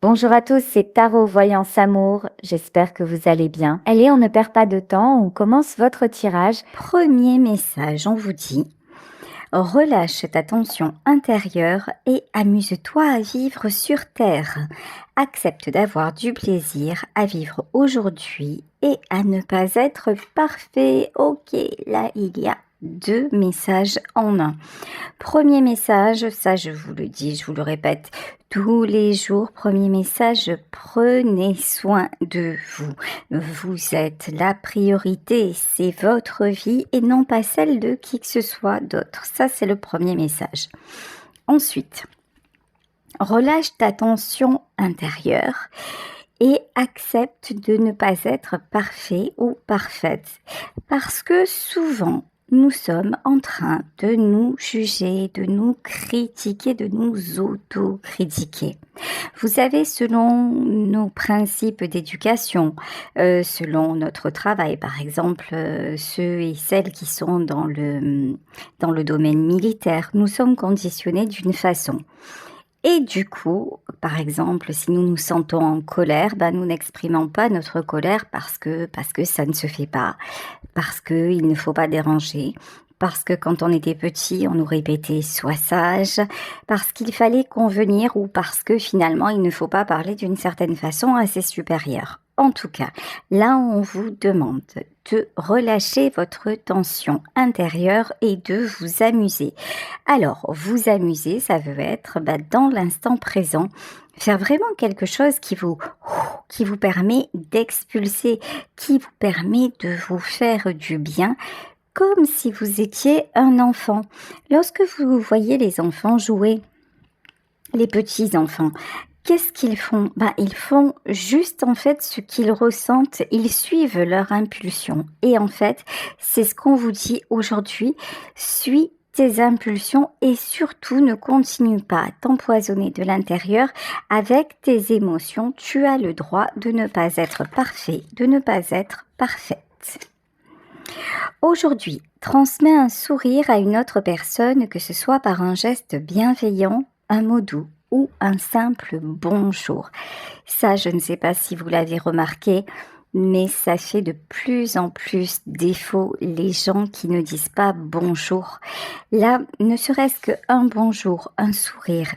Bonjour à tous, c'est Tarot Voyance Amour. J'espère que vous allez bien. Allez, on ne perd pas de temps, on commence votre tirage. Premier message, on vous dit: relâche ta tension intérieure et amuse-toi à vivre sur Terre. Accepte d'avoir du plaisir à vivre aujourd'hui et à ne pas être parfait. Ok, là il y a deux messages en un. Premier message, ça je vous le dis, je vous le répète tous les jours. Premier message, prenez soin de vous. Vous êtes la priorité, c'est votre vie et non pas celle de qui que ce soit d'autre. Ça c'est le premier message. Ensuite, relâche ta tension intérieure et accepte de ne pas être parfait ou parfaite. Parce que souvent, nous sommes en train de nous juger, de nous critiquer, de nous auto-critiquer. Vous savez, selon nos principes d'éducation, selon notre travail, par exemple, ceux et celles qui sont dans le domaine militaire, nous sommes conditionnés d'une façon. Et du coup, par exemple, si nous nous sentons en colère, nous n'exprimons pas notre colère parce que ça ne se fait pas, parce qu'il ne faut pas déranger, parce que quand on était petit, on nous répétait sois sage, parce qu'il fallait convenir ou parce que finalement il ne faut pas parler d'une certaine façon à ses supérieurs. En tout cas, là on vous demande de relâcher votre tension intérieure et de vous amuser. Alors, vous amuser, ça veut être dans l'instant présent, faire vraiment quelque chose qui vous permet d'expulser, qui vous permet de vous faire du bien, comme si vous étiez un enfant. Lorsque vous voyez les enfants jouer, les petits enfants, qu'est-ce qu'ils font? Ils font juste en fait ce qu'ils ressentent, ils suivent leur impulsion. Et en fait, c'est ce qu'on vous dit aujourd'hui, suis tes impulsions et surtout ne continue pas à t'empoisonner de l'intérieur avec tes émotions. Tu as le droit de ne pas être parfait, de ne pas être parfaite. Aujourd'hui, transmets un sourire à une autre personne, que ce soit par un geste bienveillant, un mot doux ou un simple bonjour. Ça, je ne sais pas si vous l'avez remarqué, mais ça fait de plus en plus défaut les gens qui ne disent pas bonjour. Là, ne serait-ce qu'un bonjour, un sourire,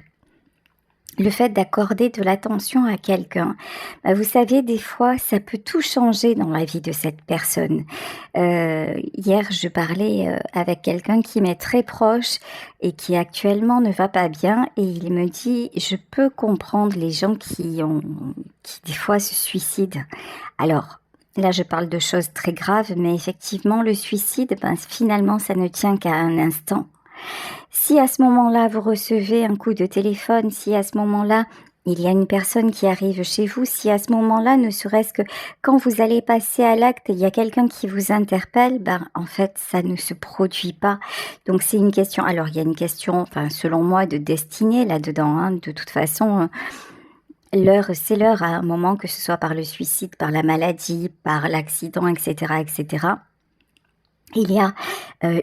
le fait d'accorder de l'attention à quelqu'un, vous savez, des fois, ça peut tout changer dans la vie de cette personne. Hier, je parlais avec quelqu'un qui m'est très proche et qui actuellement ne va pas bien et il me dit, je peux comprendre les gens qui des fois se suicident. Alors, là, je parle de choses très graves, mais effectivement, le suicide, finalement, ça ne tient qu'à un instant. Si à ce moment-là, vous recevez un coup de téléphone, si à ce moment-là, il y a une personne qui arrive chez vous, si à ce moment-là, ne serait-ce que quand vous allez passer à l'acte, il y a quelqu'un qui vous interpelle, en fait, ça ne se produit pas. Donc, c'est une question. Alors, il y a une question, selon moi, de destinée là-dedans. De toute façon, c'est l'heure à un moment, que ce soit par le suicide, par la maladie, par l'accident, etc., etc. Il y a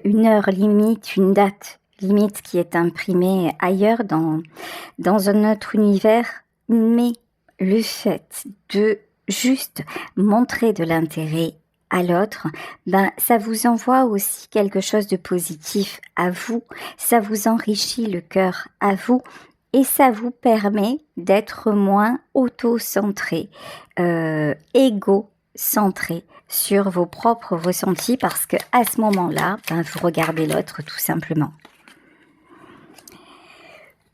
une heure limite, une date limite qui est imprimée ailleurs dans un autre univers, mais le fait de juste montrer de l'intérêt à l'autre, ça vous envoie aussi quelque chose de positif à vous, ça vous enrichit le cœur à vous et ça vous permet d'être moins auto-centré, égo-centré sur vos propres ressentis parce que à ce moment-là, vous regardez l'autre tout simplement.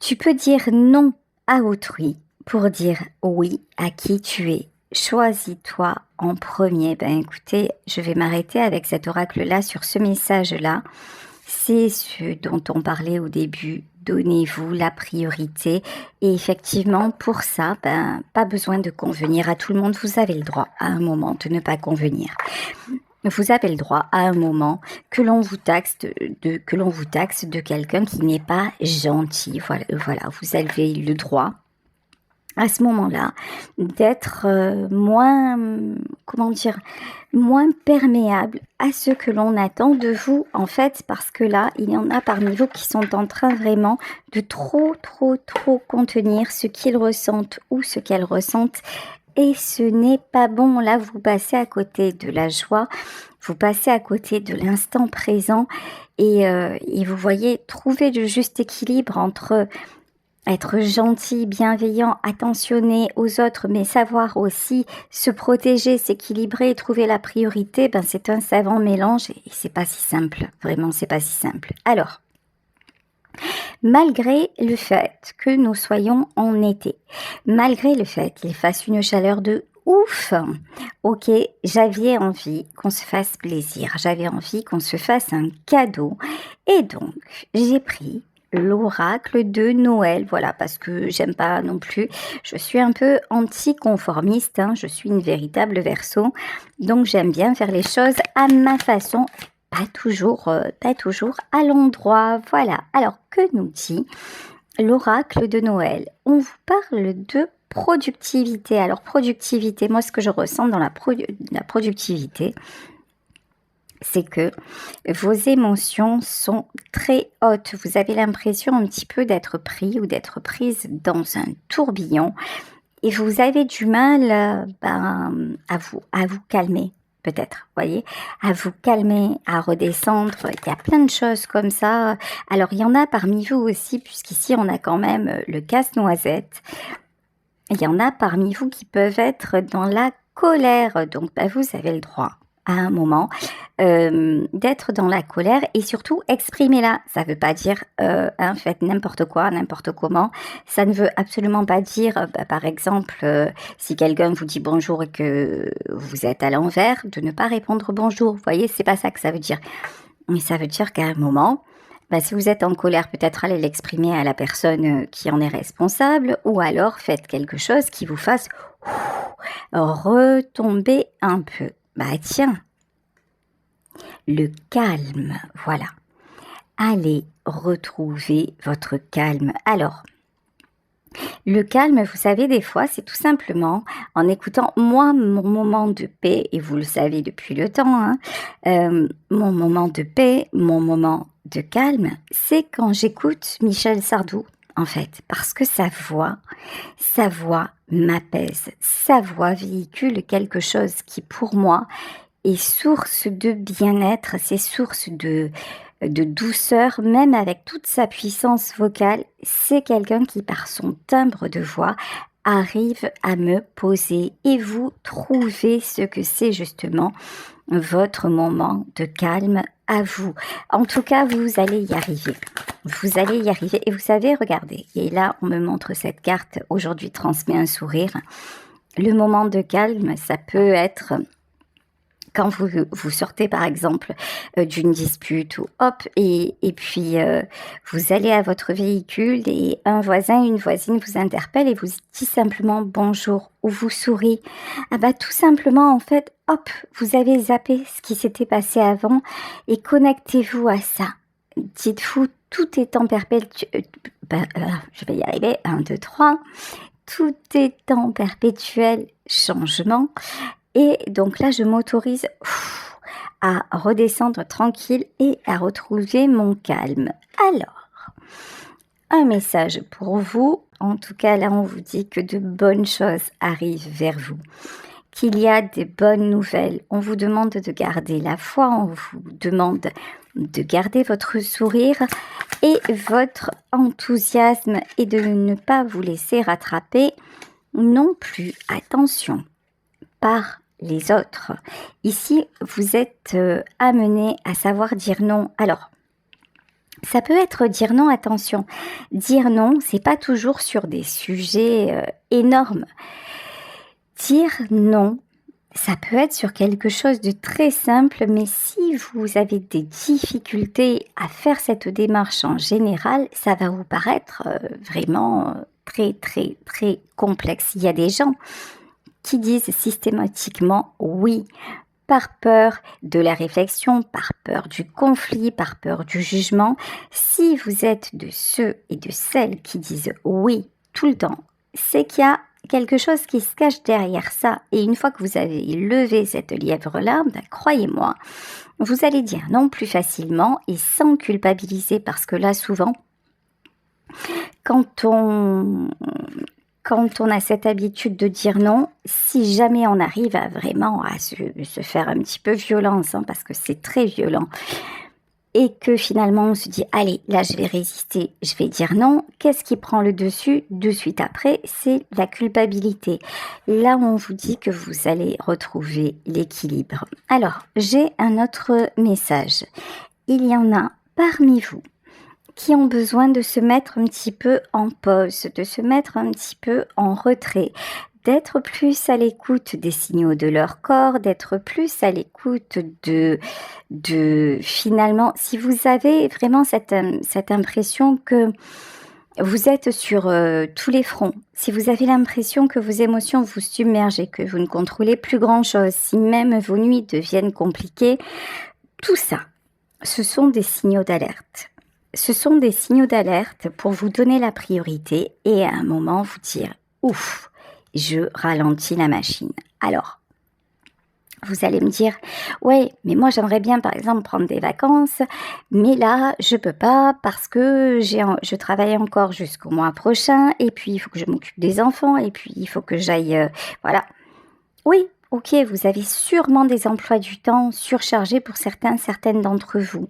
Tu peux dire non à autrui pour dire oui à qui tu es. Choisis-toi en premier. Écoutez, je vais m'arrêter avec cet oracle-là sur ce message-là. C'est ce dont on parlait au début. Donnez-vous la priorité. Et effectivement, pour ça, pas besoin de convenir à tout le monde. Vous avez le droit à un moment de ne pas convenir. Vous avez le droit à un moment que l'on vous taxe de quelqu'un qui n'est pas gentil. Voilà, vous avez le droit à ce moment-là, d'être moins, comment dire, moins perméable à ce que l'on attend de vous, en fait, parce que là, il y en a parmi vous qui sont en train vraiment de trop contenir ce qu'ils ressentent ou ce qu'elles ressentent. Et ce n'est pas bon. Là, vous passez à côté de la joie, vous passez à côté de l'instant présent et vous voyez trouver le juste équilibre entre être gentil, bienveillant, attentionné aux autres, mais savoir aussi se protéger, s'équilibrer, trouver la priorité, ben c'est un savant mélange et c'est pas si simple. Vraiment, c'est pas si simple. Alors, malgré le fait que nous soyons en été, malgré le fait qu'il fasse une chaleur de ouf, ok, j'avais envie qu'on se fasse plaisir, j'avais envie qu'on se fasse un cadeau et donc j'ai pris l'oracle de Noël, voilà, parce que j'aime pas non plus, je suis un peu anticonformiste, je suis une véritable Verseau, donc j'aime bien faire les choses à ma façon, pas toujours à l'endroit, voilà. Alors que nous dit l'oracle de Noël? On vous parle de productivité. Alors productivité, moi ce que je ressens dans la productivité, c'est que vos émotions sont très hautes. Vous avez l'impression un petit peu d'être pris ou d'être prise dans un tourbillon et vous avez du mal à vous calmer. Peut-être, voyez, à vous calmer, à redescendre. Il y a plein de choses comme ça. Alors, il y en a parmi vous aussi, puisqu'ici, on a quand même le casse-noisette. Il y en a parmi vous qui peuvent être dans la colère. Donc, vous avez le droit à un moment d'être dans la colère et surtout exprimez-la. Ça ne veut pas dire faites n'importe quoi, n'importe comment. Ça ne veut absolument pas dire, par exemple, si quelqu'un vous dit bonjour et que vous êtes à l'envers, de ne pas répondre bonjour. Vous voyez, c'est pas ça que ça veut dire. Mais ça veut dire qu'à un moment, si vous êtes en colère, peut-être allez l'exprimer à la personne qui en est responsable ou alors faites quelque chose qui vous fasse retomber un peu. Tiens, le calme, voilà. Allez retrouver votre calme. Alors, le calme, vous savez, des fois, c'est tout simplement en écoutant, moi, mon moment de paix, et vous le savez depuis le temps, mon moment de paix, mon moment de calme, c'est quand j'écoute Michel Sardou, en fait, parce que sa voix m'apaise, sa voix véhicule quelque chose qui, pour moi, est source de bien-être, c'est source de douceur, même avec toute sa puissance vocale. C'est quelqu'un qui, par son timbre de voix, arrive à me poser et vous trouvez ce que c'est justement votre moment de calme à vous. En tout cas, vous allez y arriver. Vous allez y arriver. Et vous savez, regardez, et là, on me montre cette carte, aujourd'hui transmet un sourire. Le moment de calme, ça peut être quand vous sortez par exemple d'une dispute ou et puis vous allez à votre véhicule et un voisin, une voisine vous interpelle et vous dit simplement bonjour ou vous sourit. Tout simplement en fait, vous avez zappé ce qui s'était passé avant et connectez-vous à ça. Dites-vous, tout est en perpétuel, je vais y arriver, 1, 2, 3, tout est en perpétuel changement. Et donc là, je m'autorise à redescendre tranquille et à retrouver mon calme. Alors, un message pour vous. En tout cas, là, on vous dit que de bonnes choses arrivent vers vous, qu'il y a des bonnes nouvelles. On vous demande de garder la foi, on vous demande de garder votre sourire et votre enthousiasme et de ne pas vous laisser rattraper non plus. Attention, par les autres. Ici, vous êtes amené à savoir dire non. Alors, ça peut être dire non, attention. Dire non, c'est pas toujours sur des sujets énormes. Dire non, ça peut être sur quelque chose de très simple, mais si vous avez des difficultés à faire cette démarche en général, ça va vous paraître vraiment très complexe. Il y a des gens qui disent systématiquement oui, par peur de la réflexion, par peur du conflit, par peur du jugement. Si vous êtes de ceux et de celles qui disent oui tout le temps, c'est qu'il y a quelque chose qui se cache derrière ça. Et une fois que vous avez levé cette lièvre-là, croyez-moi, vous allez dire non plus facilement et sans culpabiliser, parce que là, souvent, quand on a cette habitude de dire non, si jamais on arrive à vraiment à se faire un petit peu violence, parce que c'est très violent, et que finalement on se dit « Allez, là je vais résister, je vais dire non », qu'est-ce qui prend le dessus de suite après? C'est la culpabilité. Là, on vous dit que vous allez retrouver l'équilibre. Alors, j'ai un autre message. Il y en a parmi vous qui ont besoin de se mettre un petit peu en pause, de se mettre un petit peu en retrait, d'être plus à l'écoute des signaux de leur corps, d'être plus à l'écoute de finalement, si vous avez vraiment cette impression que vous êtes sur tous les fronts, si vous avez l'impression que vos émotions vous submergent et que vous ne contrôlez plus grand-chose, si même vos nuits deviennent compliquées, tout ça, ce sont des signaux d'alerte. Ce sont des signaux d'alerte pour vous donner la priorité et à un moment vous dire « Ouf, je ralentis la machine ». Alors, vous allez me dire « Ouais, mais moi j'aimerais bien par exemple prendre des vacances, mais là je peux pas parce que je travaille encore jusqu'au mois prochain et puis il faut que je m'occupe des enfants et puis il faut que j'aille… voilà ». Oui, ok, vous avez sûrement des emplois du temps surchargés pour certaines d'entre vous,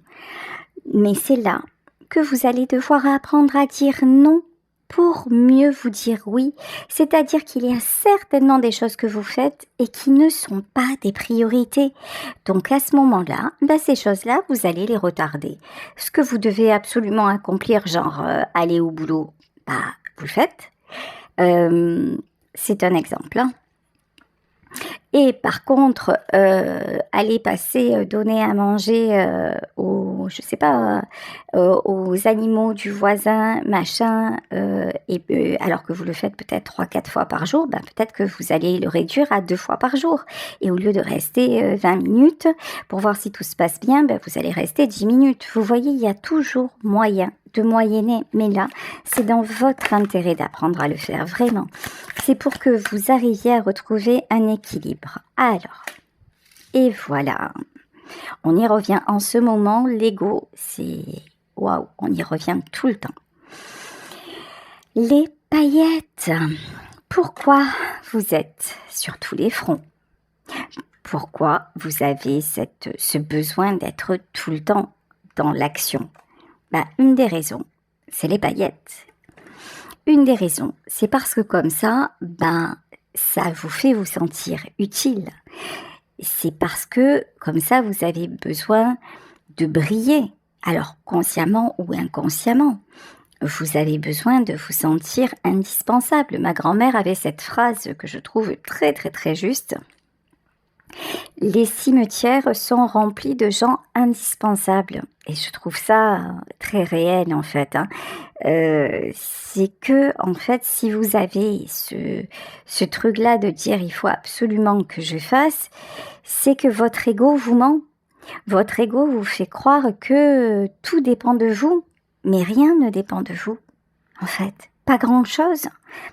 mais c'est là que vous allez devoir apprendre à dire non pour mieux vous dire oui. C'est-à-dire qu'il y a certainement des choses que vous faites et qui ne sont pas des priorités. Donc à ce moment-là, ces choses-là, vous allez les retarder. Ce que vous devez absolument accomplir, genre aller au boulot, vous le faites. C'est un exemple. Et par contre, aller passer, donner à manger aux animaux du voisin, machin, alors que vous le faites peut-être 3-4 fois par jour, peut-être que vous allez le réduire à 2 fois par jour. Et au lieu de rester 20 minutes pour voir si tout se passe bien, vous allez rester 10 minutes. Vous voyez, il y a toujours moyen de moyenner, mais là, c'est dans votre intérêt d'apprendre à le faire, vraiment. C'est pour que vous arriviez à retrouver un équilibre. Alors, et voilà, on y revient en ce moment, l'ego, c'est waouh, on y revient tout le temps. Les paillettes, pourquoi vous êtes sur tous les fronts? Pourquoi vous avez ce besoin d'être tout le temps dans l'action? Une des raisons, c'est les paillettes. Une des raisons, c'est parce que comme ça, ça vous fait vous sentir utile. C'est parce que comme ça, vous avez besoin de briller. Alors, consciemment ou inconsciemment, vous avez besoin de vous sentir indispensable. Ma grand-mère avait cette phrase que je trouve très, très, très juste. Les cimetières sont remplis de gens indispensables. Et je trouve ça très réel, en fait. C'est que, en fait, si vous avez ce truc-là de dire « il faut absolument que je fasse », c'est que votre ego vous ment. Votre ego vous fait croire que tout dépend de vous, mais rien ne dépend de vous, en fait. Pas grand-chose,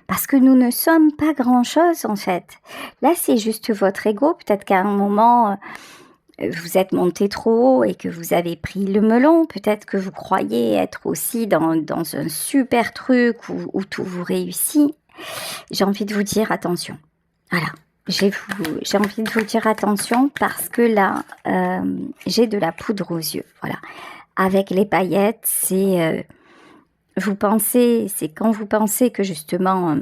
parce que nous ne sommes pas grand-chose, en fait. Là, c'est juste votre ego. Peut-être qu'à un moment, vous êtes monté trop haut et que vous avez pris le melon. Peut-être que vous croyez être aussi dans un super truc où tout vous réussit. J'ai envie de vous dire attention. Voilà. J'ai envie de vous dire attention parce que là, j'ai de la poudre aux yeux. Voilà. Avec les paillettes, c'est quand vous pensez que justement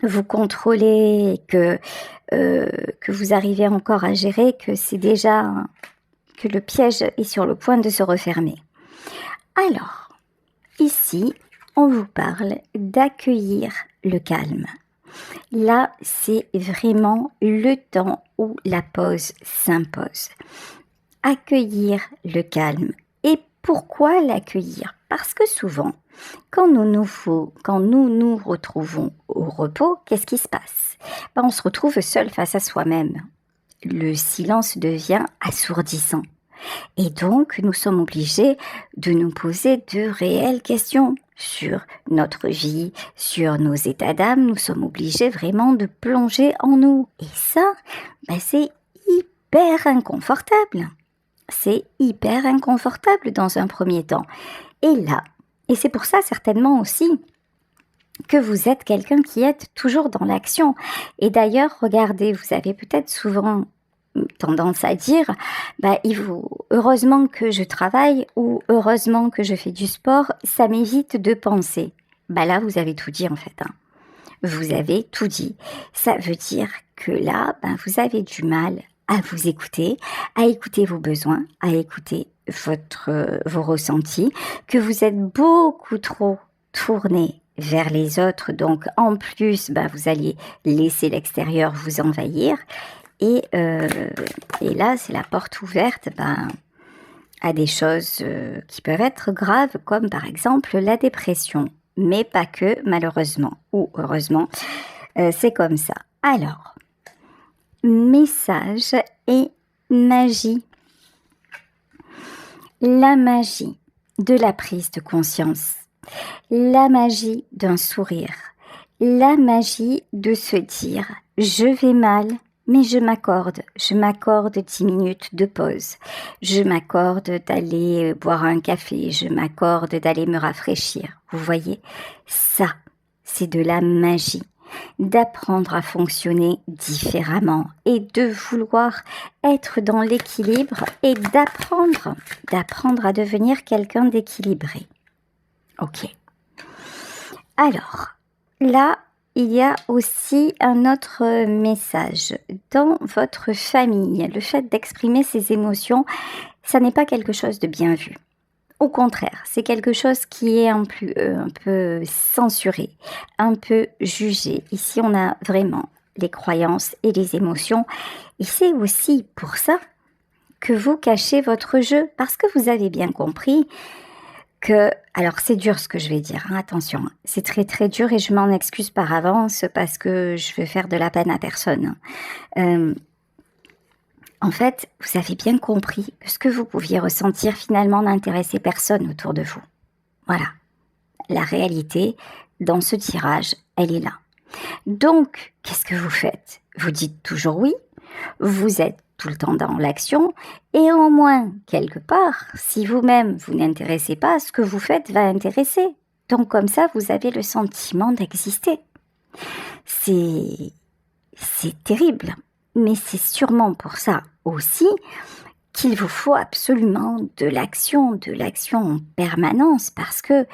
vous contrôlez, que vous arrivez encore à gérer, que c'est déjà que le piège est sur le point de se refermer. Alors, ici, on vous parle d'accueillir le calme. Là, c'est vraiment le temps où la pause s'impose. Accueillir le calme. Et pourquoi l'accueillir? Parce que souvent, quand nous nous retrouvons au repos, qu'est-ce qui se passe? On se retrouve seul face à soi-même. Le silence devient assourdissant. Et donc, nous sommes obligés de nous poser de réelles questions sur notre vie, sur nos états d'âme. Nous sommes obligés vraiment de plonger en nous. Et ça, c'est hyper inconfortable. C'est hyper inconfortable dans un premier temps. Et c'est pour ça certainement aussi que vous êtes quelqu'un qui est toujours dans l'action. Et d'ailleurs, regardez, vous avez peut-être souvent tendance à dire heureusement que je travaille ou heureusement que je fais du sport, ça m'évite de penser. Là, vous avez tout dit en fait. Vous avez tout dit. Ça veut dire que là, vous avez du mal à vous écouter, à écouter vos besoins, à écouter vos ressentis, que vous êtes beaucoup trop tourné vers les autres, donc en plus, vous allez laisser l'extérieur vous envahir, et là, c'est la porte ouverte à des choses qui peuvent être graves, comme par exemple la dépression, mais pas que, malheureusement, ou heureusement, c'est comme ça. Alors, message et magie. La magie de la prise de conscience. La magie d'un sourire, la magie de se dire « je vais mal, mais je m'accorde 10 minutes de pause, je m'accorde d'aller boire un café, je m'accorde d'aller me rafraîchir ». Vous voyez, ça, c'est de la magie, d'apprendre à fonctionner différemment et de vouloir être dans l'équilibre et d'apprendre à devenir quelqu'un d'équilibré. Ok. Alors, là, il y a aussi un autre message. Dans votre famille, le fait d'exprimer ses émotions, ça n'est pas quelque chose de bien vu. Au contraire, c'est quelque chose qui est un peu censuré, un peu jugé. Ici, on a vraiment les croyances et les émotions. Et c'est aussi pour ça que vous cachez votre jeu, parce que vous avez bien compris alors c'est dur ce que je vais dire, attention, c'est très très dur et je m'en excuse par avance parce que je veux faire de la peine à personne. En fait, vous avez bien compris que ce que vous pouviez ressentir finalement n'intéressait personne autour de vous. Voilà, la réalité dans ce tirage, elle est là. Donc, qu'est-ce que vous faites ? Vous dites toujours oui, vous êtes tout le temps dans l'action, et au moins, quelque part, si vous-même vous n'intéressez pas, ce que vous faites va intéresser. Donc comme ça, vous avez le sentiment d'exister. C'est terrible, mais c'est sûrement pour ça aussi qu'il vous faut absolument de l'action en permanence, parce que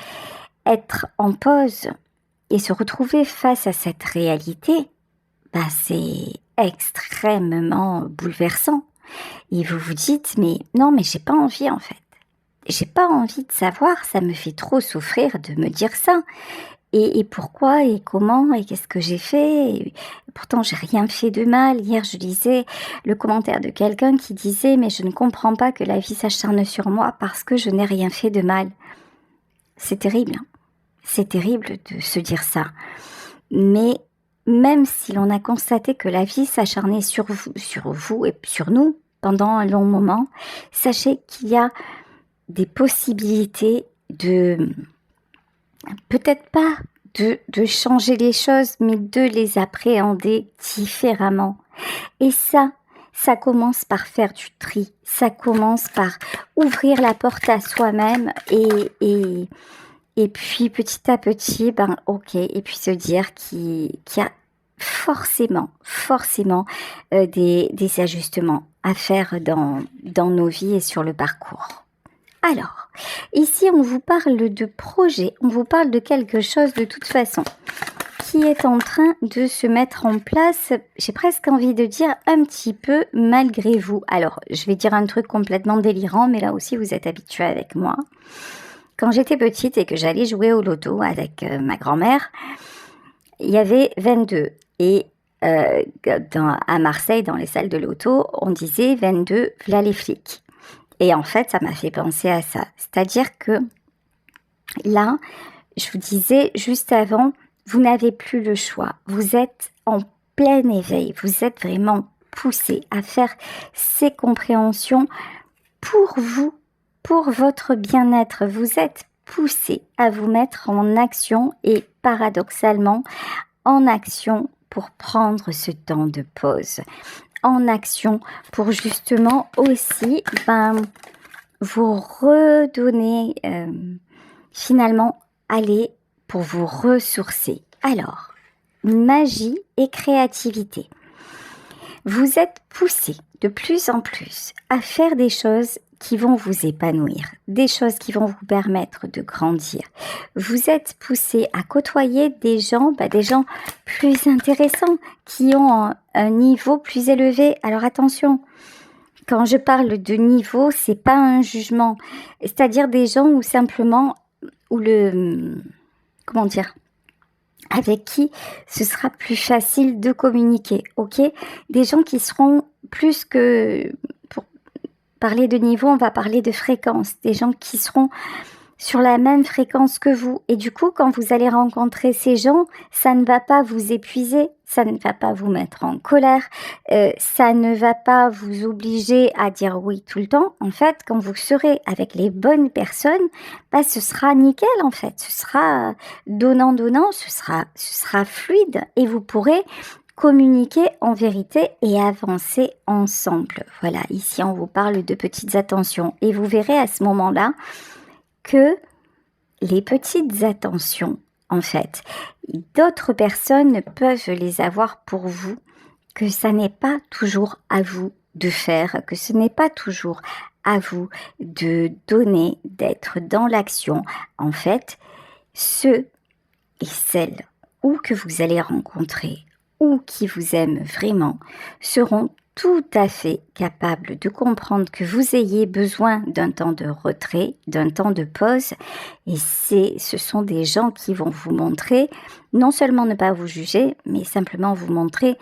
être en pause et se retrouver face à cette réalité, c'est extrêmement bouleversant. Et vous vous dites, mais j'ai pas envie en fait. J'ai pas envie de savoir, ça me fait trop souffrir de me dire ça. Et pourquoi, et comment, et qu'est-ce que j'ai fait ? Et pourtant, j'ai rien fait de mal. Hier, je lisais le commentaire de quelqu'un qui disait, mais je ne comprends pas que la vie s'acharne sur moi parce que je n'ai rien fait de mal. C'est terrible. C'est terrible de se dire ça. Mais même si l'on a constaté que la vie s'acharnait sur vous et sur nous pendant un long moment, sachez qu'il y a des possibilités de, peut-être pas de changer les choses, mais de les appréhender différemment. Et ça commence par faire du tri, ça commence par ouvrir la porte à soi-même et puis petit à petit, et puis se dire qu'il y a forcément des ajustements à faire dans nos vies et sur le parcours. Alors, ici on vous parle de projet, on vous parle de quelque chose de toute façon qui est en train de se mettre en place, j'ai presque envie de dire un petit peu malgré vous. Alors, je vais dire un truc complètement délirant, mais là aussi vous êtes habitués avec moi. Quand j'étais petite et que j'allais jouer au loto avec ma grand-mère, il y avait 22. Et à Marseille, dans les salles de loto, on disait 22, v'là les flics. Et en fait, ça m'a fait penser à ça. C'est-à-dire que là, je vous disais juste avant, vous n'avez plus le choix. Vous êtes en plein éveil. Vous êtes vraiment poussé à faire ces compréhensions pour vous, pour votre bien-être. Vous êtes poussé à vous mettre en action et paradoxalement en action pour prendre ce temps de pause. En action pour justement aussi vous redonner, finalement, aller pour vous ressourcer. Alors, magie et créativité. Vous êtes poussé de plus en plus à faire des choses qui vont vous épanouir, des choses qui vont vous permettre de grandir. Vous êtes poussé à côtoyer des gens plus intéressants, qui ont un niveau plus élevé. Alors attention, quand je parle de niveau, c'est pas un jugement. C'est-à-dire des gens où simplement, avec qui ce sera plus facile de communiquer, ok? Des gens qui seront plus que, pour parler de niveau, on va parler de fréquence. Des gens qui seront sur la même fréquence que vous. Et du coup, quand vous allez rencontrer ces gens, ça ne va pas vous épuiser, ça ne va pas vous mettre en colère, ça ne va pas vous obliger à dire oui tout le temps. En fait, quand vous serez avec les bonnes personnes, ce sera nickel en fait. Ce sera donnant-donnant, ce sera fluide et vous pourrez communiquer en vérité et avancer ensemble. Voilà, ici on vous parle de petites attentions et vous verrez à ce moment-là que les petites attentions, en fait, d'autres personnes peuvent les avoir pour vous, que ça n'est pas toujours à vous de faire, que ce n'est pas toujours à vous de donner, d'être dans l'action. En fait, ceux et celles ou que vous allez rencontrer ou qui vous aiment vraiment seront tout à fait capables de comprendre que vous ayez besoin d'un temps de retrait, d'un temps de pause. Et ce sont des gens qui vont vous montrer, non seulement ne pas vous juger, mais simplement vous montrer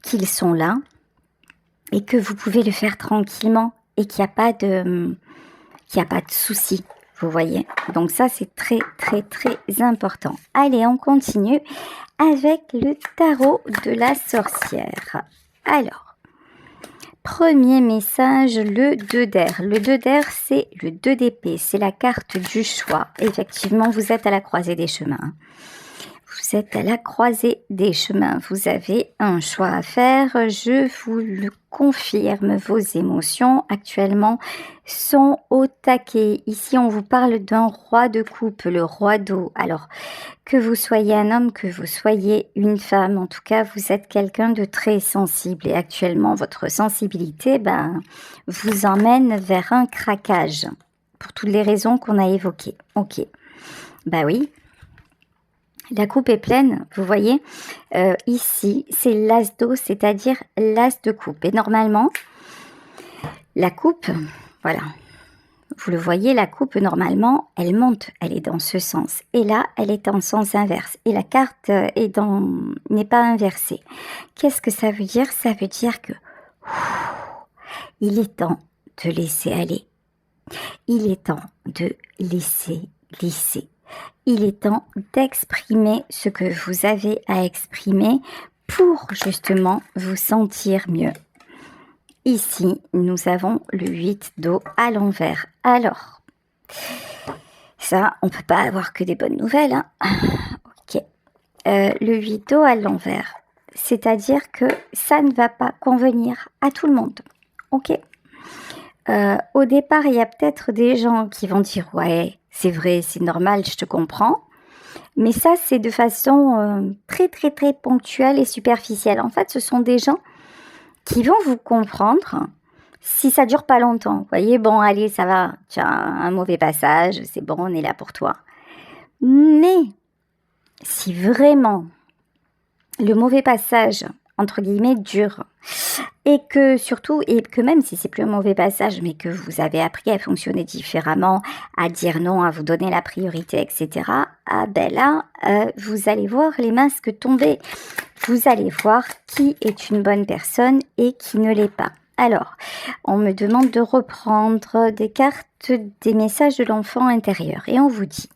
qu'ils sont là et que vous pouvez le faire tranquillement et qu'il n'y a pas de souci. Vous voyez? Donc ça, c'est très, très, très important. Allez, on continue avec le tarot de la sorcière. Alors, premier message, le 2 d'air. Le 2 d'air, c'est le 2 d'épée. C'est la carte du choix. Effectivement, vous êtes à la croisée des chemins. Vous êtes à la croisée des chemins. Vous avez un choix à faire. Je vous le confirme. Vos émotions actuellement sont au taquet. Ici, on vous parle d'un roi de coupe, le roi d'eau. Alors, que vous soyez un homme, que vous soyez une femme, en tout cas, vous êtes quelqu'un de très sensible. Et actuellement, votre sensibilité vous emmène vers un craquage. Pour toutes les raisons qu'on a évoquées. Ok. Oui. La coupe est pleine, vous voyez. Ici, c'est l'as d'eau, c'est-à-dire l'as de coupe. Et normalement, la coupe, voilà, vous le voyez, la coupe, normalement, elle monte, elle est dans ce sens. Et là, elle est en sens inverse. Et la carte n'est pas inversée. Qu'est-ce que ça veut dire? Ça veut dire que il est temps de laisser aller. Il est temps de laisser glisser. Il est temps d'exprimer ce que vous avez à exprimer pour justement vous sentir mieux. Ici, nous avons le 8 d'eau à l'envers. Alors, ça, on ne peut pas avoir que des bonnes nouvelles. Hein. Ok. Le 8 d'eau à l'envers, c'est-à-dire que ça ne va pas convenir à tout le monde. Ok. Au départ, il y a peut-être des gens qui vont dire « Ouais, c'est vrai, c'est normal, je te comprends. » Mais ça, c'est de façon très, très, très ponctuelle et superficielle. En fait, ce sont des gens qui vont vous comprendre si ça dure pas longtemps. Vous voyez, bon, allez, ça va, tu as un mauvais passage, c'est bon, on est là pour toi. Mais si vraiment le mauvais passage, entre guillemets, dure, et que même si c'est plus un mauvais passage, mais que vous avez appris à fonctionner différemment, à dire non, à vous donner la priorité, etc., vous allez voir les masques tomber. Vous allez voir qui est une bonne personne et qui ne l'est pas. Alors, on me demande de reprendre des cartes des messages de l'enfant intérieur. Et on vous dit,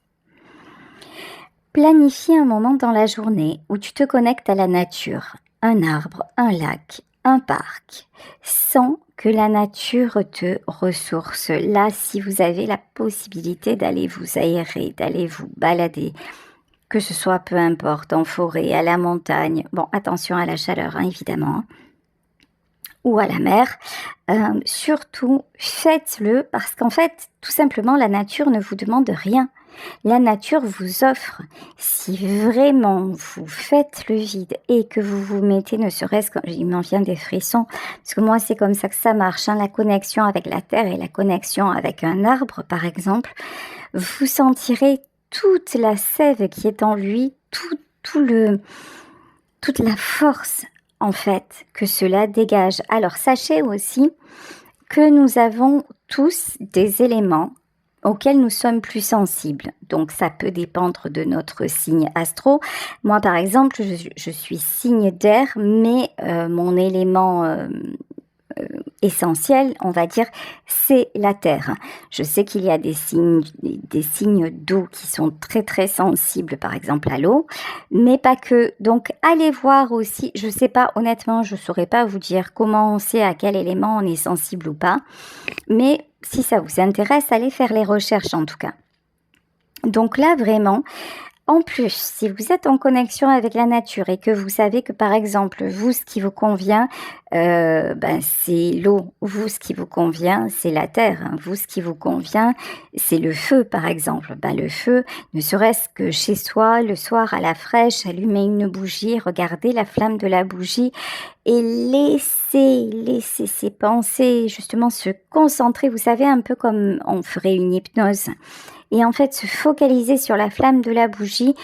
planifie un moment dans la journée où tu te connectes à la nature, un arbre, un lac, un parc, sans que la nature te ressource. Là, si vous avez la possibilité d'aller vous aérer, d'aller vous balader, que ce soit peu importe, en forêt, à la montagne, bon, attention à la chaleur, hein, évidemment, ou à la mer, surtout faites-le parce qu'en fait, tout simplement, la nature ne vous demande rien. La nature vous offre, si vraiment vous faites le vide et que vous vous mettez, ne serait-ce que, il m'en vient des frissons, parce que moi c'est comme ça que ça marche, hein, la connexion avec la terre et la connexion avec un arbre par exemple, vous sentirez toute la sève qui est en lui, toute la force en fait que cela dégage. Alors sachez aussi que nous avons tous des éléments auxquels nous sommes plus sensibles. Donc ça peut dépendre de notre signe astro. Moi par exemple, je suis signe d'air, mais mon élément essentiel, on va dire, c'est la terre. Je sais qu'il y a des signes d'eau qui sont très très sensibles, par exemple à l'eau, mais pas que. Donc allez voir aussi, je sais pas, honnêtement, je saurais pas vous dire comment on sait à quel élément on est sensible ou pas, mais si ça vous intéresse, allez faire les recherches en tout cas. Donc là vraiment, en plus, si vous êtes en connexion avec la nature et que vous savez que par exemple, vous, ce qui vous convient, c'est l'eau. Vous, ce qui vous convient, c'est la terre. Hein. Vous, ce qui vous convient, c'est le feu par exemple. Le feu, ne serait-ce que chez soi, le soir à la fraîche, allumer une bougie, regarder la flamme de la bougie et laisser ces pensées justement se concentrer. Vous savez, un peu comme on ferait une hypnose. Et en fait, se focaliser sur la flamme de la bougie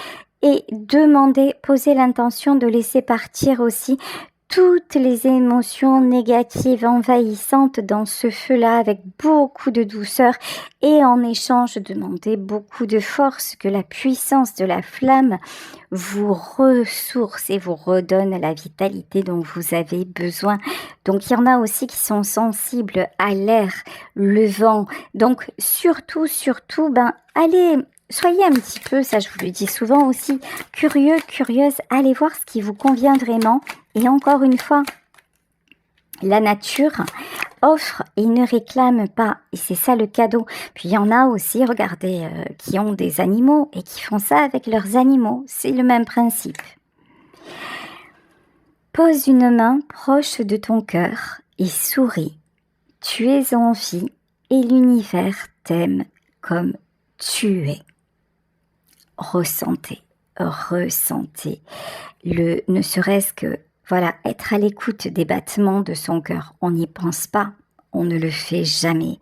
et poser l'intention de laisser partir aussi toutes les émotions négatives envahissantes dans ce feu-là avec beaucoup de douceur et en échange demander beaucoup de force, que la puissance de la flamme vous ressource et vous redonne la vitalité dont vous avez besoin. Donc il y en a aussi qui sont sensibles à l'air, le vent. Donc surtout, allez, soyez un petit peu, ça je vous le dis souvent aussi, curieuse, allez voir ce qui vous convient vraiment. Et encore une fois, la nature offre et ne réclame pas. Et c'est ça le cadeau. Puis il y en a aussi, regardez, qui ont des animaux et qui font ça avec leurs animaux. C'est le même principe. Pose une main proche de ton cœur et souris. Tu es en vie et l'univers t'aime comme tu es. Ressentez, ne serait-ce que être à l'écoute des battements de son cœur. On n'y pense pas, on ne le fait jamais.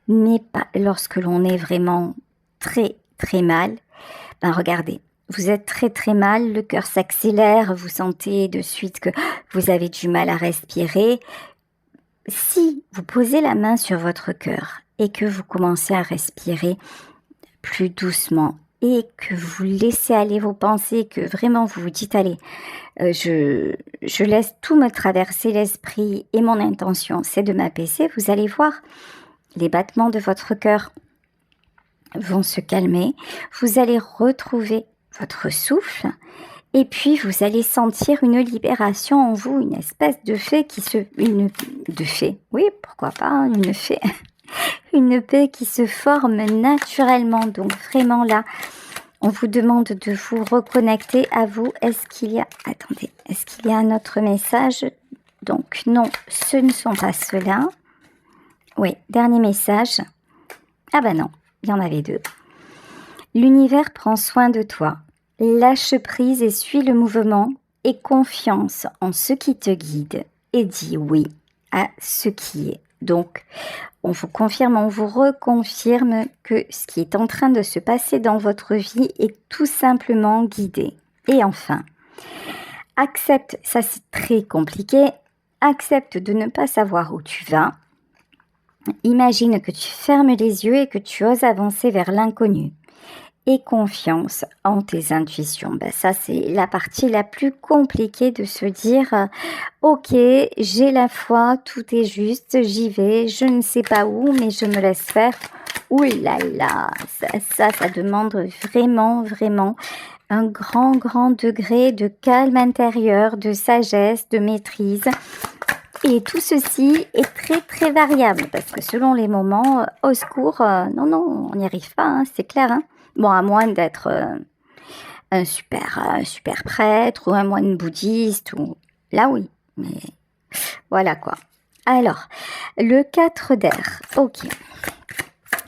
Mais pas lorsque l'on est vraiment très très mal. Regardez, vous êtes très très mal, le cœur s'accélère, vous sentez de suite que vous avez du mal à respirer. Si vous posez la main sur votre cœur et que vous commencez à respirer plus doucement et que vous laissez aller vos pensées, que vraiment vous vous dites allez, je laisse tout me traverser l'esprit et mon intention c'est de m'apaiser, vous allez voir les battements de votre cœur vont se calmer, vous allez retrouver votre souffle et puis vous allez sentir une libération en vous, une espèce de fée oui pourquoi pas, une fée une paix qui se forme naturellement. Donc vraiment là, on vous demande de vous reconnecter à vous. Est-ce qu'il y a un autre message? Donc non, ce ne sont pas ceux-là. Oui, dernier message. Non, il y en avait deux. L'univers prend soin de toi. Lâche prise et suis le mouvement et confiance en ce qui te guide et dis oui à ce qui est. Donc, on vous confirme, on vous reconfirme que ce qui est en train de se passer dans votre vie est tout simplement guidé. Et enfin, accepte, ça c'est très compliqué, accepte de ne pas savoir où tu vas. Imagine que tu fermes les yeux et que tu oses avancer vers l'inconnu. Et confiance en tes intuitions. Ça, c'est la partie la plus compliquée de se dire ok, j'ai la foi, tout est juste, j'y vais, je ne sais pas où, mais je me laisse faire. Ouh là là, ça demande vraiment un grand degré de calme intérieur, de sagesse, de maîtrise. Et tout ceci est très très variable parce que selon les moments, au secours, non, on n'y arrive pas, hein, c'est clair. Hein. Bon, à moins d'être un super prêtre ou un moine bouddhiste, ou là oui, mais voilà quoi. Alors, le 4 d'air, ok.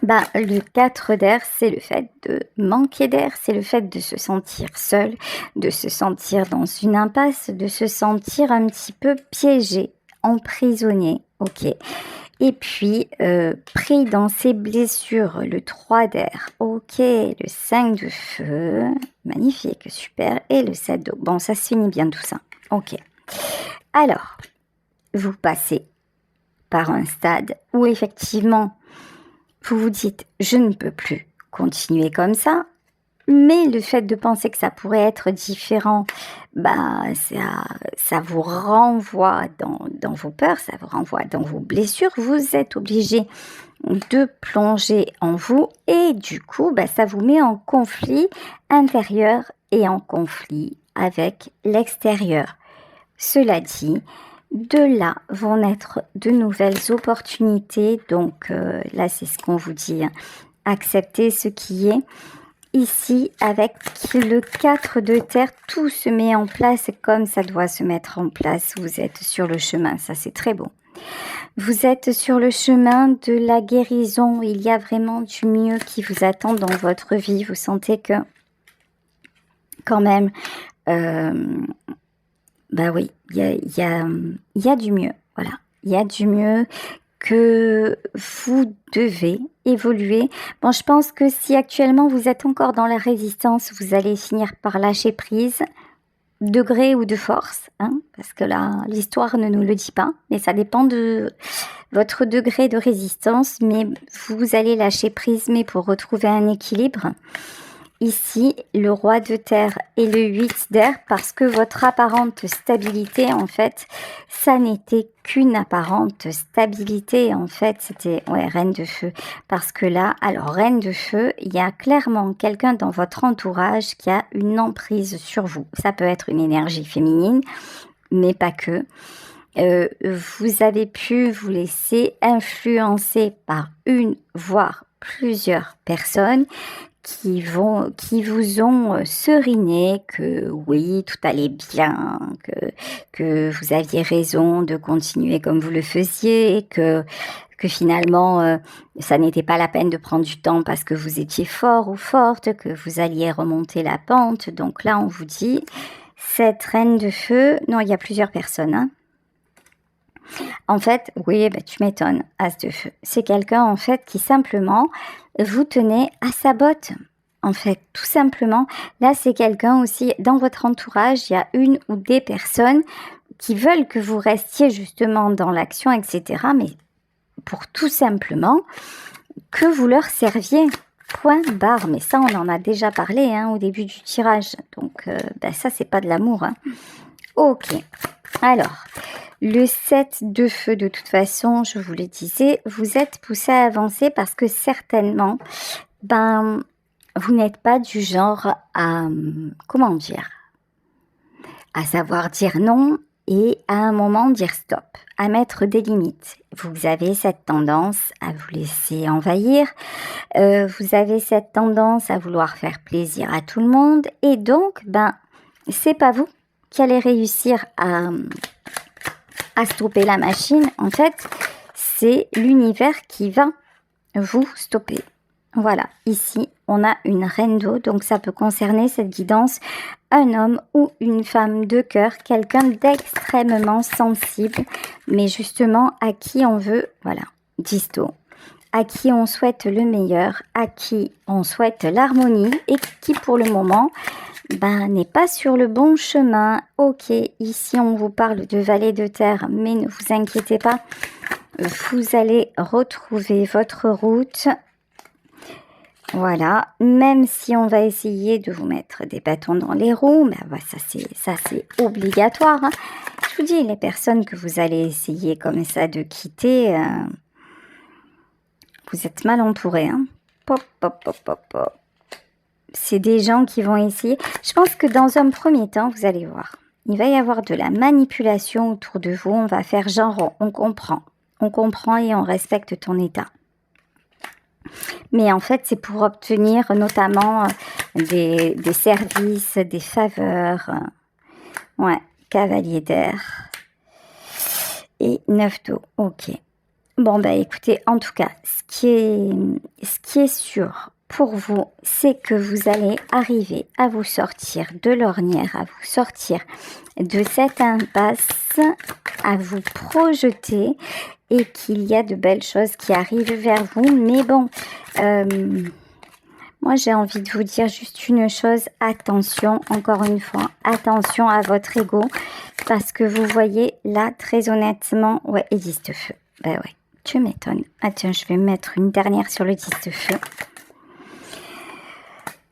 Bah, le 4 d'air, c'est le fait de manquer d'air, c'est le fait de se sentir seul, de se sentir dans une impasse, de se sentir un petit peu piégé, emprisonné, ok. Et puis, pris dans ses blessures, le 3 d'air, ok, le 5 de feu, magnifique, super, et le 7 d'eau. Bon, ça se finit bien tout ça, ok. Alors, vous passez par un stade où effectivement, vous vous dites, je ne peux plus continuer comme ça, mais le fait de penser que ça pourrait être différent, bah, ça vous renvoie dans vos peurs, ça vous renvoie dans vos blessures, vous êtes obligé de plonger en vous et du coup, bah, ça vous met en conflit intérieur et en conflit avec l'extérieur. Cela dit, de là vont naître de nouvelles opportunités. Donc là, c'est ce qu'on vous dit. Hein. Acceptez ce qui est. Ici, avec le 4 de terre, tout se met en place comme ça doit se mettre en place. Vous êtes sur le chemin. Ça, c'est très beau. Vous êtes sur le chemin de la guérison. Il y a vraiment du mieux qui vous attend dans votre vie. Vous sentez que, quand même, bah oui, il y a du mieux, voilà. Il y a du mieux que vous devez évoluer. Bon, je pense que si actuellement vous êtes encore dans la résistance, vous allez finir par lâcher prise, de gré ou de force, hein, parce que là, l'histoire ne nous le dit pas, mais ça dépend de votre degré de résistance, mais vous allez lâcher prise, mais pour retrouver un équilibre. Ici, le roi de terre et le 8 d'air, parce que votre apparente stabilité, en fait, ça n'était qu'une apparente stabilité, en fait, c'était, ouais, reine de feu. Parce que là, alors, reine de feu, il y a clairement quelqu'un dans votre entourage qui a une emprise sur vous. Ça peut être une énergie féminine, mais pas que. Vous avez pu vous laisser influencer par une, voire plusieurs personnes qui vous ont seriné que oui, tout allait bien, que vous aviez raison de continuer comme vous le faisiez, que finalement, ça n'était pas la peine de prendre du temps parce que vous étiez fort ou forte, que vous alliez remonter la pente. Donc là, on vous dit, cette reine de feu, non, il y a plusieurs personnes, hein. En fait, oui, bah, tu m'étonnes, as de feu. C'est quelqu'un, en fait, qui simplement vous tenait à sa botte. En fait, tout simplement, là, c'est quelqu'un aussi, dans votre entourage, il y a une ou des personnes qui veulent que vous restiez justement dans l'action, etc. Mais pour tout simplement que vous leur serviez. Point barre. Mais ça, on en a déjà parlé hein, au début du tirage. Donc, bah, ça, c'est pas de l'amour. Hein. Ok. Alors, le 7 de feu, de toute façon, je vous le disais, vous êtes poussé à avancer parce que certainement, ben, vous n'êtes pas du genre à, comment dire, à savoir dire non et à un moment dire stop, à mettre des limites. Vous avez cette tendance à vous laisser envahir, vous avez cette tendance à vouloir faire plaisir à tout le monde et donc, ben, c'est pas vous qui allez réussir à stopper la machine. En fait, c'est l'univers qui va vous stopper. Voilà, ici, on a une reine d'eau, donc ça peut concerner cette guidance un homme ou une femme de cœur, quelqu'un d'extrêmement sensible, mais justement à qui on veut, voilà, disto, à qui on souhaite le meilleur, à qui on souhaite l'harmonie et qui pour le moment ben, n'est pas sur le bon chemin. Ok, ici on vous parle de vallée de terre, mais ne vous inquiétez pas, vous allez retrouver votre route. Voilà, même si on va essayer de vous mettre des bâtons dans les roues, ben bah, ça c'est obligatoire. Hein. Je vous dis, les personnes que vous allez essayer comme ça de quitter, vous êtes mal entourés. Hein. Pop, pop, pop, pop, pop. C'est des gens qui vont essayer. Je pense que dans un premier temps, vous allez voir. il va y avoir de la manipulation autour de vous. On va faire genre, on comprend et on respecte ton état. Mais en fait, c'est pour obtenir notamment des services, des faveurs. Ouais, cavalier d'air. Et 9 d'eau, ok. Bon, bah écoutez, en tout cas, ce qui est sûr pour vous, c'est que vous allez arriver à vous sortir de l'ornière, à vous sortir de cette impasse, à vous projeter et qu'il y a de belles choses qui arrivent vers vous. Mais bon, moi j'ai envie de vous dire juste une chose, attention, encore une fois, attention à votre ego, parce que vous voyez là, très honnêtement, ouais, et 10 de feu, bah ouais. Tu m'étonnes. Ah tiens, je vais mettre une dernière sur le 10 de feu.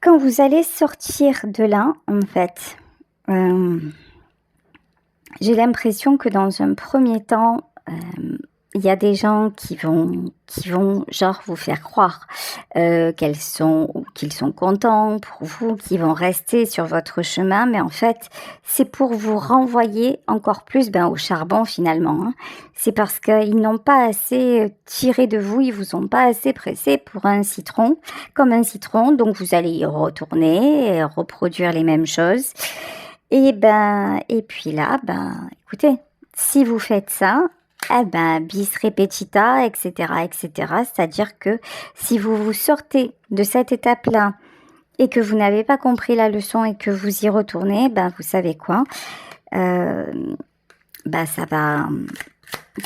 Quand vous allez sortir de là, en fait, j'ai l'impression que dans un premier temps, il y a des gens qui vont genre vous faire croire qu'ils sont contents pour vous, qui vont rester sur votre chemin, mais en fait c'est pour vous renvoyer encore plus au charbon finalement. Hein. C'est parce qu'ils n'ont pas assez tiré de vous, ils vous ont pas assez pressé pour un citron, comme un citron, donc vous allez y retourner et reproduire les mêmes choses. Et puis là, écoutez, si vous faites ça, bis repetita, etc., etc. C'est-à-dire que si vous vous sortez de cette étape-là et que vous n'avez pas compris la leçon et que vous y retournez, vous savez quoi, ça va,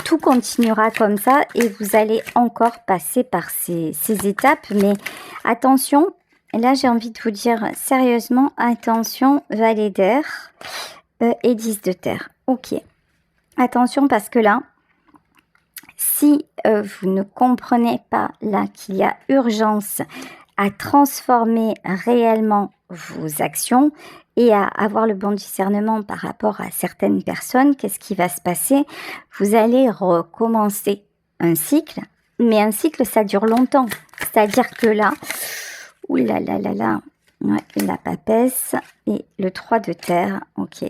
tout continuera comme ça et vous allez encore passer par ces étapes. Mais attention, là j'ai envie de vous dire sérieusement, attention, valet d'air et 10 de terre. Ok, attention parce que là, si vous ne comprenez pas là qu'il y a urgence à transformer réellement vos actions et à avoir le bon discernement par rapport à certaines personnes, qu'est-ce qui va se passer? Vous allez recommencer un cycle, mais un cycle ça dure longtemps. C'est-à-dire que là, oulalalala, ouais, la papesse et le 3 de terre, ok.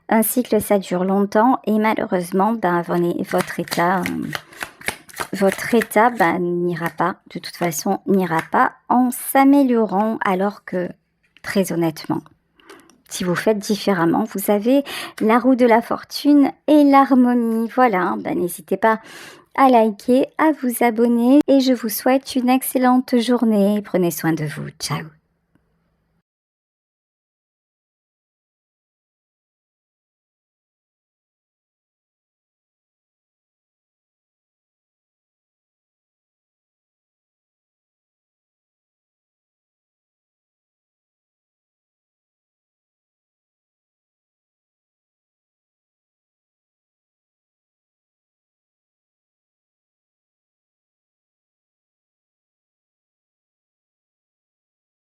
Un cycle ça dure longtemps et malheureusement, votre état n'ira pas, de toute façon, n'ira pas en s'améliorant, alors que, très honnêtement, si vous faites différemment, vous avez la roue de la fortune et l'harmonie. Voilà, n'hésitez pas à liker, à vous abonner et je vous souhaite une excellente journée. Prenez soin de vous. Ciao.